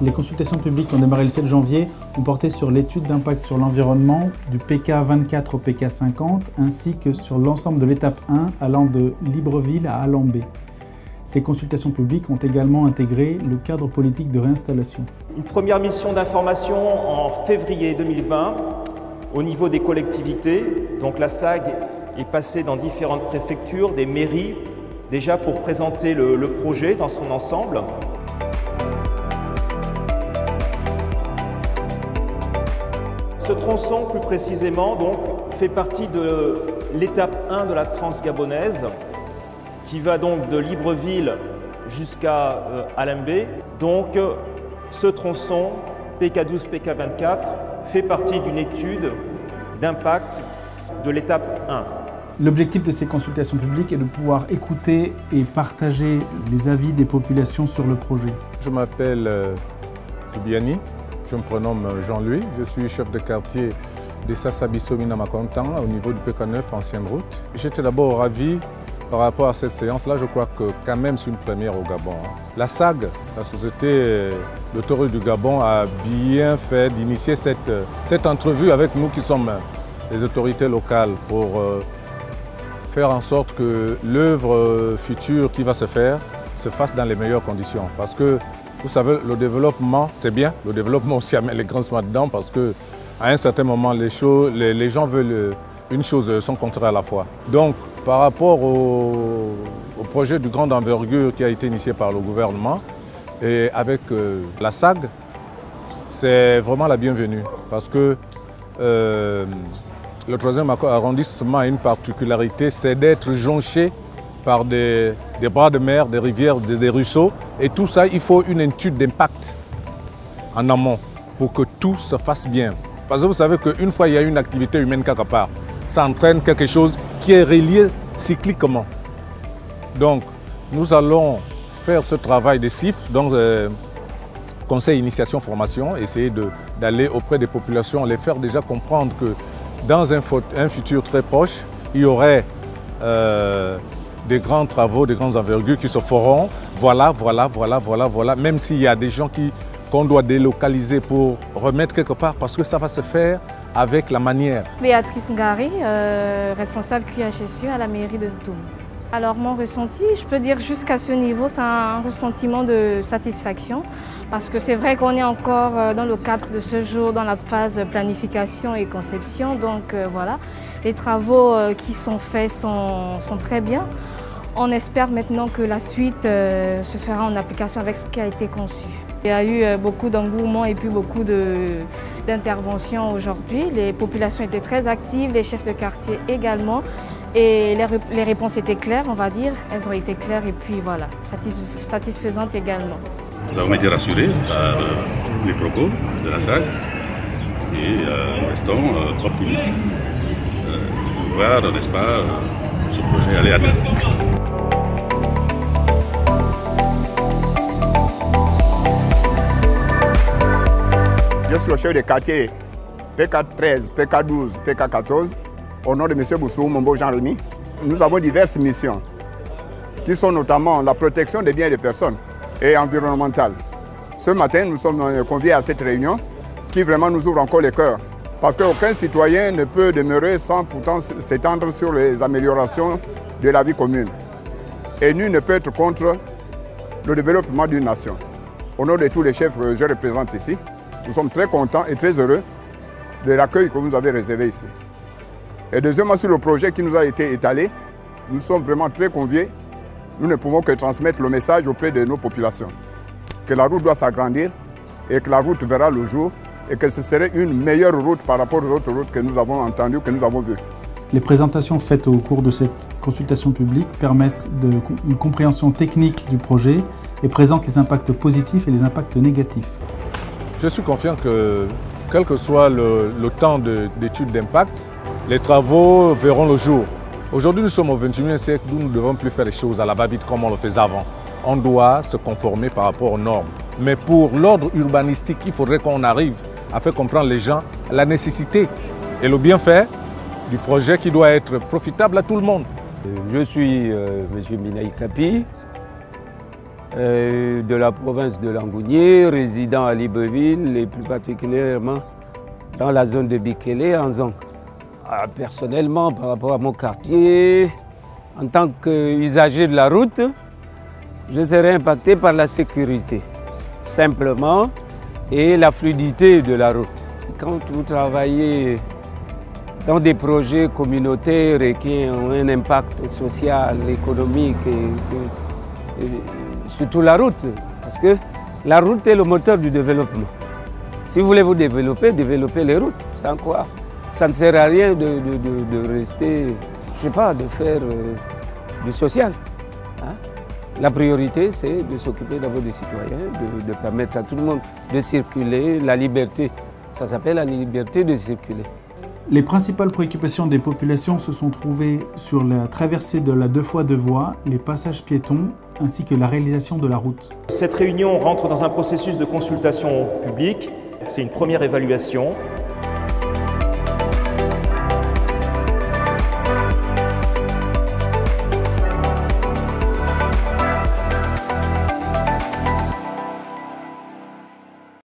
Les consultations publiques qui ont démarré le 7 janvier ont porté sur l'étude d'impact sur l'environnement du PK 24 au PK 50 ainsi que sur l'ensemble de l'étape 1 allant de Libreville à Allambé. Ces consultations publiques ont également intégré le cadre politique de réinstallation. Une première mission d'information en février 2020 au niveau des collectivités. Donc la SAG est passée dans différentes préfectures, des mairies, déjà pour présenter le projet dans son ensemble. Ce tronçon, plus précisément, donc, fait partie de l'étape 1 de la Transgabonaise, qui va donc de Libreville jusqu'à Allambé. Donc, ce tronçon, PK12, PK24, fait partie d'une étude d'impact de l'étape 1. L'objectif de ces consultations publiques est de pouvoir écouter et partager les avis des populations sur le projet. Je m'appelle Toubiani. Je me prénomme Jean-Louis, je suis chef de quartier de Sassabissomi-Namakontan au niveau du PK9, ancienne route. J'étais d'abord ravi par rapport à cette séance-là, je crois que quand même c'est une première au Gabon. La SAG, la Société d'autoroute du Gabon, a bien fait d'initier cette entrevue avec nous qui sommes les autorités locales pour faire en sorte que l'œuvre future qui va se faire se fasse dans les meilleures conditions. Parce que vous savez, le développement, c'est bien. Le développement aussi amène les grincements dedans parce qu'à un certain moment, les gens veulent une chose et son contraire à la fois. Donc, par rapport au projet de grande envergure qui a été initié par le gouvernement et avec la SAG, c'est vraiment la bienvenue. Parce que le 3e arrondissement a une particularité, c'est d'être jonché par des bras de mer, des rivières, des ruisseaux. Et tout ça, il faut une étude d'impact en amont pour que tout se fasse bien. Parce que vous savez qu'une fois il y a une activité humaine quelque part, ça entraîne quelque chose qui est relié cycliquement. Donc, nous allons faire ce travail de CIF, donc Conseil Initiation Formation, essayer d'aller auprès des populations, les faire déjà comprendre que dans un futur très proche, il y aurait des grands travaux, des grandes envergures qui se feront. Voilà. Même s'il y a des gens qu'on doit délocaliser pour remettre quelque part parce que ça va se faire avec la manière. Béatrice Ngari, responsable QHSU à la mairie de Toum. Alors mon ressenti, je peux dire jusqu'à ce niveau, c'est un ressentiment de satisfaction parce que c'est vrai qu'on est encore dans le cadre de ce jour, dans la phase planification et conception. Donc voilà, les travaux qui sont faits sont très bien. On espère maintenant que la suite se fera en application avec ce qui a été conçu. Il y a eu beaucoup d'engouement et puis beaucoup d'interventions aujourd'hui. Les populations étaient très actives, les chefs de quartier également. Et les réponses étaient claires, on va dire. Elles ont été claires et puis voilà, satisfaisantes également. Nous avons été rassurés par les propos de la SAG et nous restons optimistes de voir, n'est-ce pas, ce projet aller à terme. Je suis le chef de quartier PK13, PK12, PK14, au nom de M. Boussou Mombo Jean-Rémy. Nous avons diverses missions, qui sont notamment la protection des biens et des personnes et environnementale. Ce matin, nous sommes conviés à cette réunion qui vraiment nous ouvre encore les cœurs. Parce qu'aucun citoyen ne peut demeurer sans pourtant s'étendre sur les améliorations de la vie commune. Et nul ne peut être contre le développement d'une nation. Au nom de tous les chefs que je représente ici, nous sommes très contents et très heureux de l'accueil que vous avez réservé ici. Et deuxièmement, sur le projet qui nous a été étalé, nous sommes vraiment très conviés. Nous ne pouvons que transmettre le message auprès de nos populations. Que la route doit s'agrandir et que la route verra le jour et que ce serait une meilleure route par rapport aux autres routes que nous avons entendues, que nous avons vues. Les présentations faites au cours de cette consultation publique permettent une compréhension technique du projet et présentent les impacts positifs et les impacts négatifs. Je suis confiant que, quel que soit le temps d'étude d'impact, les travaux verront le jour. Aujourd'hui, nous sommes au XXIe siècle, nous ne devons plus faire les choses à la va-vite comme on le faisait avant. On doit se conformer par rapport aux normes. Mais pour l'ordre urbanistique, il faudrait qu'on arrive à faire comprendre les gens la nécessité et le bienfait du projet qui doit être profitable à tout le monde. Je suis M. Minaï Kapi, de la province de Langounié, résidant à Libreville et plus particulièrement dans la zone de Bikele, en Zonk. Personnellement, par rapport à mon quartier, en tant qu'usager de la route, je serais impacté par la sécurité, simplement, et la fluidité de la route. Quand vous travaillez dans des projets communautaires et qui ont un impact social, économique, et surtout la route, parce que la route est le moteur du développement. Si vous voulez vous développer, développez les routes, sans quoi ça ne sert à rien de rester, je ne sais pas, de faire du social. Hein? La priorité, c'est de s'occuper d'abord des citoyens, de permettre à tout le monde de circuler, la liberté. Ça s'appelle la liberté de circuler. Les principales préoccupations des populations se sont trouvées sur la traversée de la 2x2 voies, les passages piétons, ainsi que la réalisation de la route. Cette réunion rentre dans un processus de consultation publique. C'est une première évaluation